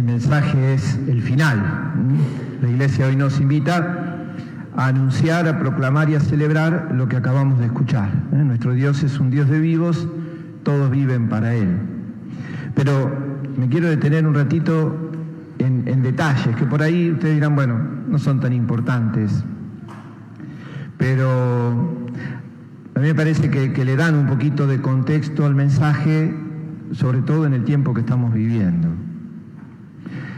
el mensaje es el final. La Iglesia hoy nos invita a anunciar, a proclamar y a celebrar lo que acabamos de escuchar. Nuestro Dios es un Dios de vivos, todos viven para Él. Pero me quiero detener un ratito en detalles, que por ahí ustedes dirán, bueno, no son tan importantes. Pero a mí me parece que le dan un poquito de contexto al mensaje, sobre todo en el tiempo que estamos viviendo.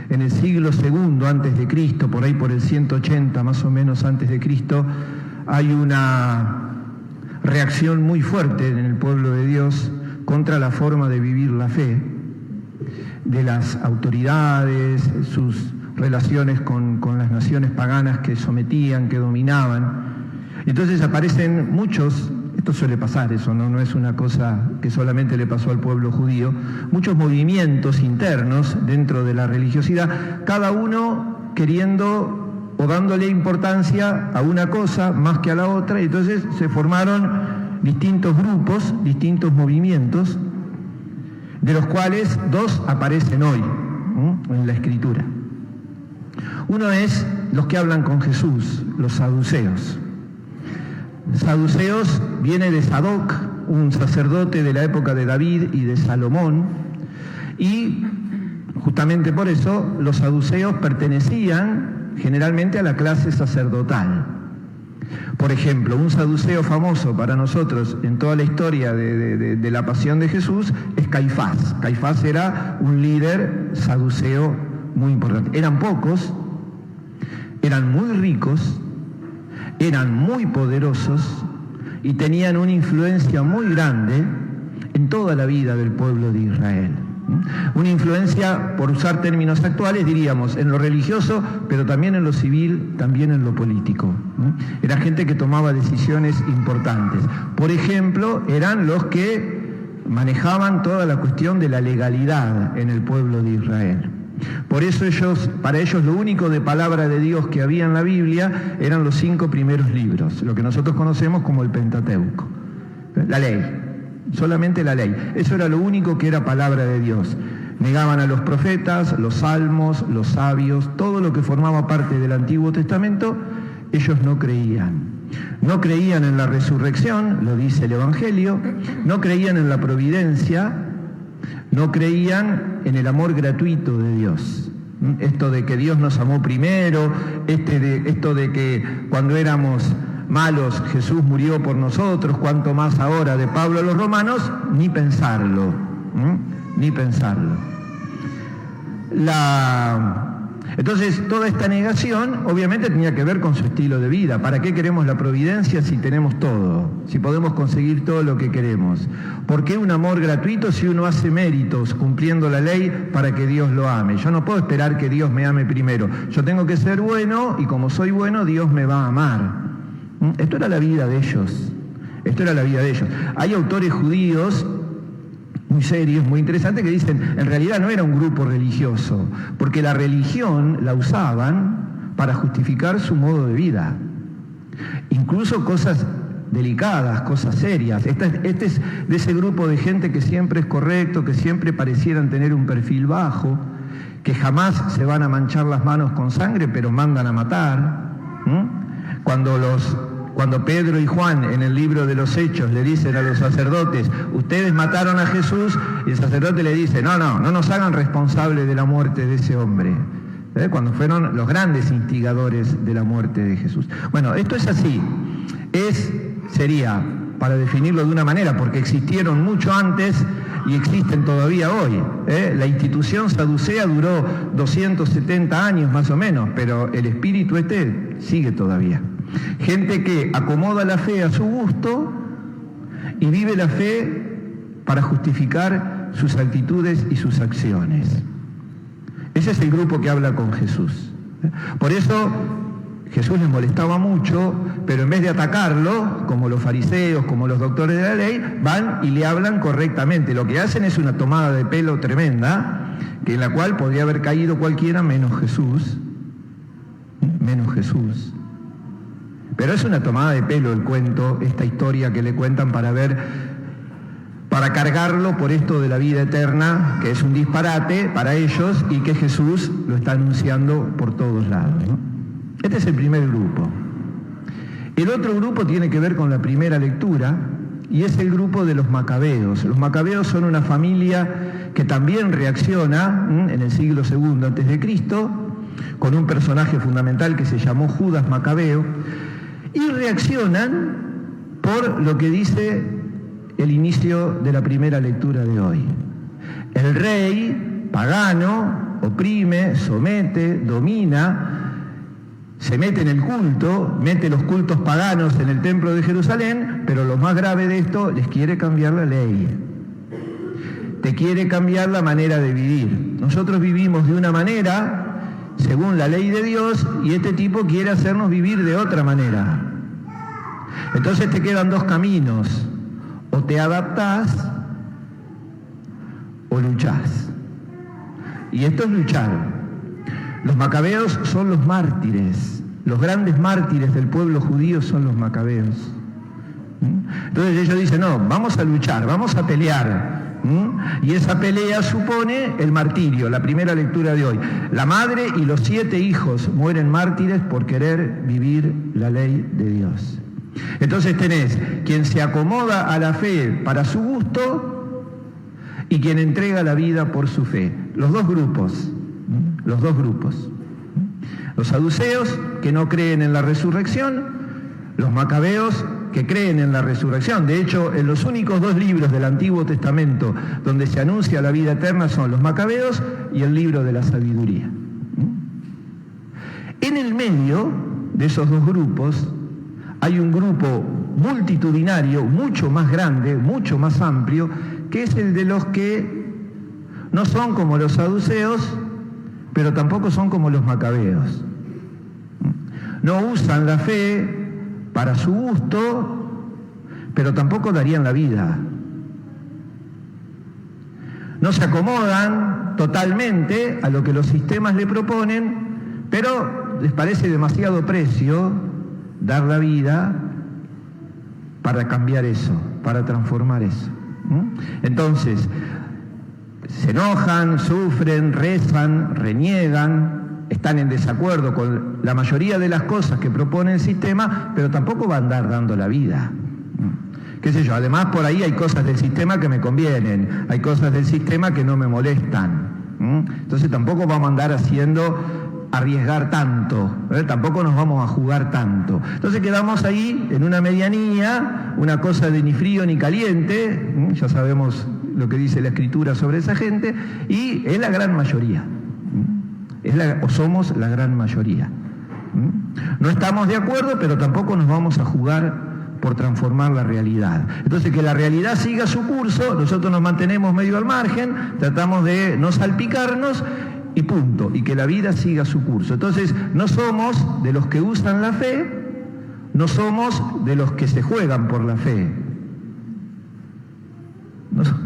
En el siglo II antes de Cristo, por ahí por el 180 más o menos antes de Cristo, hay una reacción muy fuerte en el pueblo de Dios contra la forma de vivir la fe, de las autoridades, sus relaciones con las naciones paganas que sometían, que dominaban. Entonces aparecen muchos, esto suele pasar, eso no es una cosa que solamente le pasó al pueblo judío, muchos movimientos internos dentro de la religiosidad, cada uno queriendo o dándole importancia a una cosa más que a la otra, y entonces se formaron distintos grupos, distintos movimientos, de los cuales dos aparecen hoy en la Escritura. Uno es los que hablan con Jesús, los saduceos. Saduceos viene de Sadoc, un sacerdote de la época de David y de Salomón, y justamente por eso los saduceos pertenecían generalmente a la clase sacerdotal. Por ejemplo, un saduceo famoso para nosotros en toda la historia de la pasión de Jesús es Caifás. Caifás era un líder saduceo muy importante. Eran pocos, eran muy ricos, eran muy poderosos y tenían una influencia muy grande en toda la vida del pueblo de Israel. Una influencia, por usar términos actuales, diríamos, en lo religioso, pero también en lo civil, también en lo político. Era gente que tomaba decisiones importantes. Por ejemplo, eran los que manejaban toda la cuestión de la legalidad en el pueblo de Israel. Por eso para ellos lo único de palabra de Dios que había en la Biblia eran los 5 primeros libros, lo que nosotros conocemos como el Pentateuco, la ley. Solamente la ley. Eso era lo único que era palabra de Dios. Negaban a los profetas, los salmos, los sabios, todo lo que formaba parte del Antiguo Testamento, ellos no creían. No creían en la resurrección, lo dice el Evangelio, no creían en la providencia, no creían en el amor gratuito de Dios. Esto de que Dios nos amó primero, esto de que cuando éramos malos Jesús murió por nosotros, cuanto más ahora de Pablo a los romanos, ni pensarlo, ni pensarlo. Entonces toda esta negación obviamente tenía que ver con su estilo de vida. ¿Para qué queremos la providencia si tenemos todo? Si podemos conseguir todo lo que queremos. ¿Por qué un amor gratuito si uno hace méritos cumpliendo la ley para que Dios lo ame? Yo no puedo esperar que Dios me ame primero. Yo tengo que ser bueno y como soy bueno Dios me va a amar. Esto era la vida de ellos. Esto era la vida de ellos. Hay autores judíos muy serios, muy interesantes, que dicen, en realidad no era un grupo religioso, porque la religión la usaban para justificar su modo de vida. Incluso cosas delicadas, cosas serias. Este es de ese grupo de gente que siempre es correcto, que siempre parecieran tener un perfil bajo, que jamás se van a manchar las manos con sangre, pero mandan a matar. Cuando Pedro y Juan en el libro de los Hechos le dicen a los sacerdotes, ustedes mataron a Jesús, y el sacerdote le dice, no nos hagan responsables de la muerte de ese hombre. Cuando fueron los grandes instigadores de la muerte de Jesús. Bueno, esto es así. Sería, para definirlo de una manera, porque existieron mucho antes y existen todavía hoy. La institución saducea duró 270 años más o menos, pero el espíritu sigue todavía. Gente que acomoda la fe a su gusto y vive la fe para justificar sus actitudes y sus acciones. Ese es el grupo que habla con Jesús. Por eso Jesús les molestaba mucho, pero en vez de atacarlo, como los fariseos, como los doctores de la ley, van y le hablan correctamente. Lo que hacen es una tomada de pelo tremenda, en la cual podría haber caído cualquiera menos Jesús. Menos Jesús. Pero es una tomada de pelo el cuento, esta historia que le cuentan para para cargarlo por esto de la vida eterna, que es un disparate para ellos y que Jesús lo está anunciando por todos lados, ¿no? Este es el primer grupo. El otro grupo tiene que ver con la primera lectura y es el grupo de los macabeos. Los macabeos son una familia que también reacciona en el siglo II a.C., con un personaje fundamental que se llamó Judas Macabeo, y reaccionan por lo que dice el inicio de la primera lectura de hoy. El rey pagano oprime, somete, domina, se mete en el culto, mete los cultos paganos en el templo de Jerusalén, pero lo más grave de esto, les quiere cambiar la ley. Te quiere cambiar la manera de vivir. Nosotros vivimos de una manera, según la ley de Dios, y este tipo quiere hacernos vivir de otra manera. Entonces te quedan dos caminos: o te adaptás o luchás. Y esto es luchar. Los macabeos son los mártires, los grandes mártires del pueblo judío son los macabeos. Entonces ellos dicen, no, vamos a luchar, vamos a pelear. Y esa pelea supone el martirio, la primera lectura de hoy. La madre y los 7 hijos mueren mártires por querer vivir la ley de Dios. Entonces tenés quien se acomoda a la fe para su gusto y quien entrega la vida por su fe. Los dos grupos. Los saduceos, que no creen en la resurrección, los macabeos, que creen en la resurrección. De hecho, en los únicos 2 libros del Antiguo Testamento donde se anuncia la vida eterna son los macabeos y el libro de la sabiduría. En el medio de esos 2 grupos hay un grupo multitudinario, mucho más grande, mucho más amplio, que es el de los que no son como los saduceos, pero tampoco son como los macabeos. No usan la fe para su gusto, pero tampoco darían la vida. No se acomodan totalmente a lo que los sistemas le proponen, pero les parece demasiado precio dar la vida para cambiar eso, para transformar eso. Entonces, se enojan, sufren, rezan, reniegan, están en desacuerdo con la mayoría de las cosas que propone el sistema, pero tampoco va a andar dando la vida. Qué sé yo, además por ahí hay cosas del sistema que me convienen, hay cosas del sistema que no me molestan. Entonces tampoco vamos a andar arriesgar tanto, tampoco nos vamos a jugar tanto. Entonces quedamos ahí en una medianía, una cosa de ni frío ni caliente, ya sabemos lo que dice la Escritura sobre esa gente, y es la gran mayoría, o somos la gran mayoría. No estamos de acuerdo, pero tampoco nos vamos a jugar por transformar la realidad. Entonces, que la realidad siga su curso, nosotros nos mantenemos medio al margen, tratamos de no salpicarnos, y punto, y que la vida siga su curso. Entonces, no somos de los que usan la fe, no somos de los que se juegan por la fe.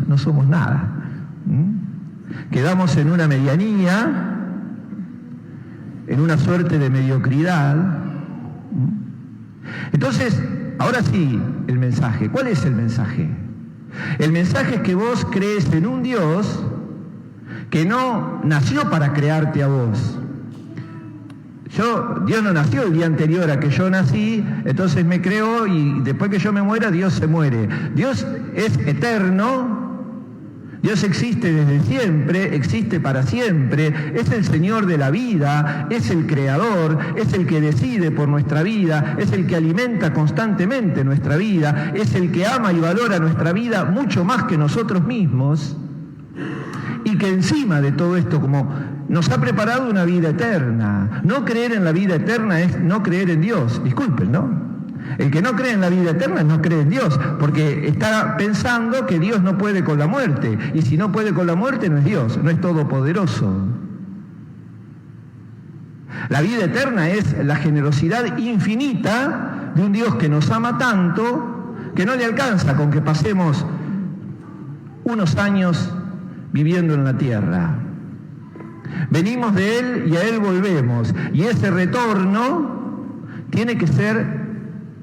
No somos nada. Quedamos en una medianía, en una suerte de mediocridad. Entonces, ahora sí, el mensaje. ¿Cuál es el mensaje? El mensaje es que vos crees en un Dios que no nació para crearte a vos. Dios no nació el día anterior a que yo nací, entonces me creó y después que yo me muera, Dios se muere. Dios es eterno, Dios existe desde siempre, existe para siempre, es el Señor de la vida, es el Creador, es el que decide por nuestra vida, es el que alimenta constantemente nuestra vida, es el que ama y valora nuestra vida mucho más que nosotros mismos, y que encima de todo esto, como nos ha preparado una vida eterna. No creer en la vida eterna es no creer en Dios. Disculpen, ¿no? El que no cree en la vida eterna no cree en Dios, porque está pensando que Dios no puede con la muerte. Y si no puede con la muerte, no es Dios, no es todopoderoso. La vida eterna es la generosidad infinita de un Dios que nos ama tanto que no le alcanza con que pasemos unos años viviendo en la tierra. Venimos de Él y a Él volvemos. Y ese retorno tiene que ser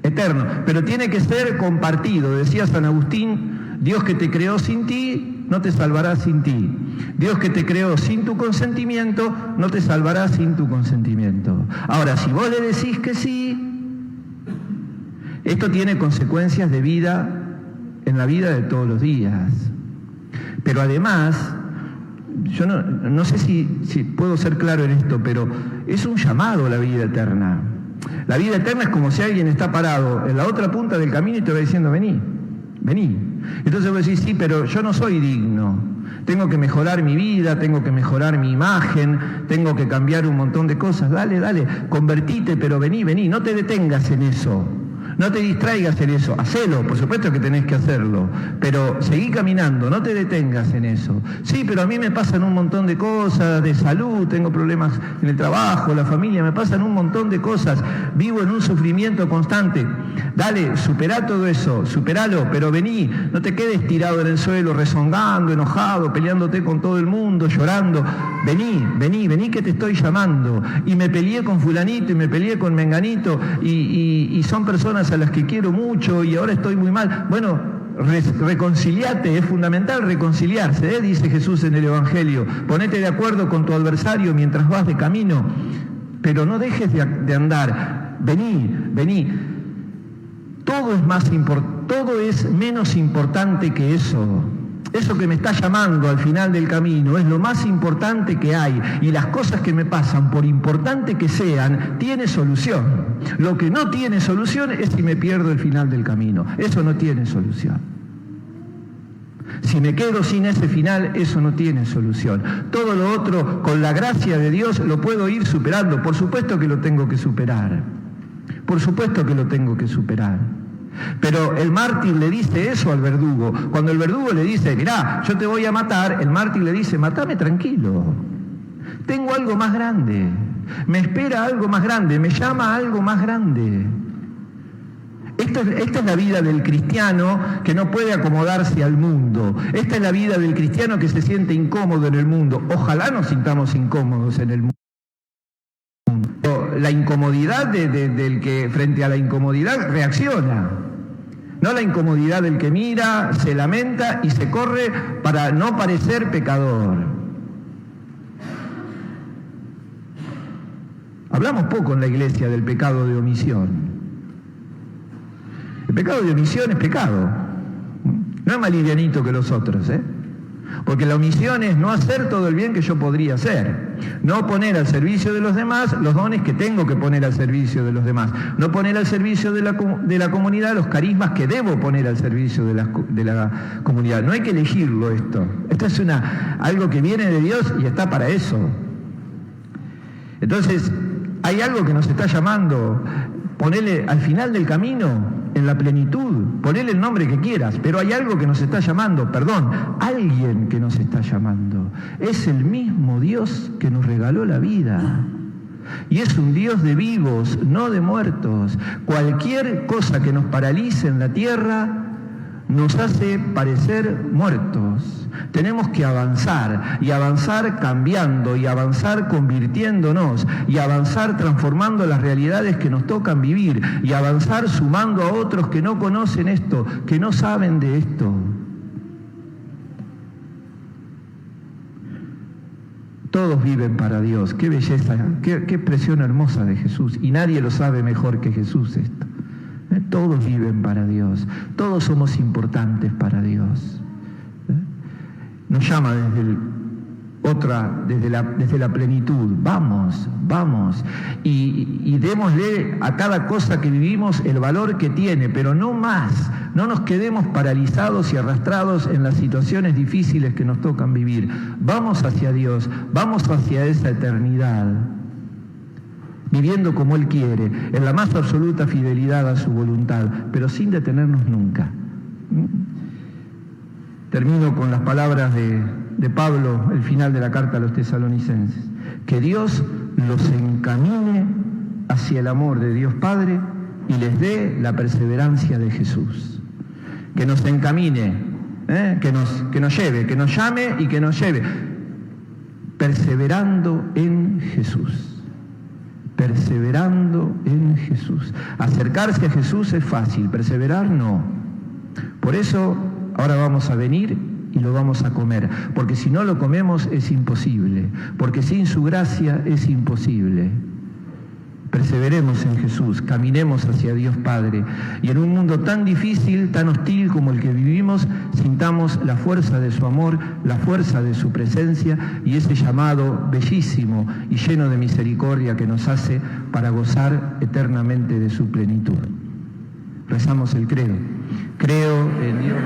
eterno, pero tiene que ser compartido. Decía San Agustín, Dios que te creó sin ti, no te salvará sin ti. Dios que te creó sin tu consentimiento, no te salvará sin tu consentimiento. Ahora, si vos le decís que sí, esto tiene consecuencias de vida en la vida de todos los días. Pero además, yo no sé si puedo ser claro en esto, pero es un llamado a la vida eterna. La vida eterna es como si alguien está parado en la otra punta del camino y te va diciendo, vení, vení. Entonces vos decís, sí, pero yo no soy digno. Tengo que mejorar mi vida, tengo que mejorar mi imagen, tengo que cambiar un montón de cosas. Dale, dale, convertite, pero vení, vení, no te detengas en eso. No te distraigas en eso, hacelo, por supuesto que tenés que hacerlo, pero seguí caminando, no te detengas en eso. Sí, pero a mí me pasan un montón de cosas, de salud, tengo problemas en el trabajo, la familia, me pasan un montón de cosas, vivo en un sufrimiento constante. Dale, superá todo eso, superalo, pero vení, no te quedes tirado en el suelo, rezongando, enojado, peleándote con todo el mundo, llorando. Vení, vení, vení que te estoy llamando. Y me peleé con fulanito y me peleé con menganito y son personas a las que quiero mucho y ahora estoy muy mal. Bueno, reconciliate, es fundamental reconciliarse, dice Jesús en el Evangelio. Ponete de acuerdo con tu adversario mientras vas de camino, pero no dejes de andar. Vení, vení. Todo es menos importante que eso. Eso que me está llamando al final del camino es lo más importante que hay, y las cosas que me pasan, por importante que sean, tiene solución. Lo que no tiene solución es si me pierdo el final del camino. Eso no tiene solución. Si me quedo sin ese final, eso no tiene solución. Todo lo otro, con la gracia de Dios, lo puedo ir superando. Por supuesto que lo tengo que superar. Por supuesto que lo tengo que superar. Pero el mártir le dice eso al verdugo. Cuando el verdugo le dice, mirá, yo te voy a matar, el mártir le dice, matame tranquilo. Tengo algo más grande. Me espera algo más grande, me llama algo más grande. Esta es la vida del cristiano que no puede acomodarse al mundo. Esta es la vida del cristiano que se siente incómodo en el mundo. Ojalá nos sintamos incómodos en el mundo. La incomodidad del que frente a la incomodidad reacciona. No la incomodidad del que mira, se lamenta y se corre para no parecer pecador. Hablamos poco en la iglesia del pecado de omisión. El pecado de omisión es pecado. No es más livianito que los otros, Porque la omisión es no hacer todo el bien que yo podría hacer. No poner al servicio de los demás los dones que tengo que poner al servicio de los demás. No poner al servicio de la comunidad los carismas que debo poner al servicio de la comunidad. No hay que elegirlo esto. Esto es algo que viene de Dios y está para eso. Entonces, hay algo que nos está llamando. Ponele al final del camino, en la plenitud, ponele el nombre que quieras, pero hay algo que nos está llamando, alguien que nos está llamando. Es el mismo Dios que nos regaló la vida. Y es un Dios de vivos, no de muertos. Cualquier cosa que nos paralice en la tierra nos hace parecer muertos. Tenemos que avanzar, y avanzar cambiando, y avanzar convirtiéndonos, y avanzar transformando las realidades que nos tocan vivir, y avanzar sumando a otros que no conocen esto, que no saben de esto. Todos viven para Dios. Qué belleza, qué expresión hermosa de Jesús, y nadie lo sabe mejor que Jesús esto. Todos viven para Dios, todos somos importantes para Dios. Nos llama desde la plenitud, vamos, y démosle a cada cosa que vivimos el valor que tiene, pero no más. No nos quedemos paralizados y arrastrados en las situaciones difíciles que nos tocan vivir. Vamos hacia Dios, vamos hacia esa eternidad, viviendo como Él quiere, en la más absoluta fidelidad a su voluntad, pero sin detenernos nunca. Termino con las palabras de Pablo, el final de la carta a los tesalonicenses. Que Dios los encamine hacia el amor de Dios Padre y les dé la perseverancia de Jesús. Que nos encamine, que nos lleve, que nos llame y que nos lleve, perseverando en Jesús. Perseverando en Jesús. Acercarse a Jesús es fácil, perseverar no. Por eso ahora vamos a venir y lo vamos a comer, porque si no lo comemos es imposible, porque sin su gracia es imposible. Perseveremos en Jesús, caminemos hacia Dios Padre, y en un mundo tan difícil, tan hostil como el que vivimos, sintamos la fuerza de su amor, la fuerza de su presencia y ese llamado bellísimo y lleno de misericordia que nos hace para gozar eternamente de su plenitud. Rezamos el credo. Creo en Dios.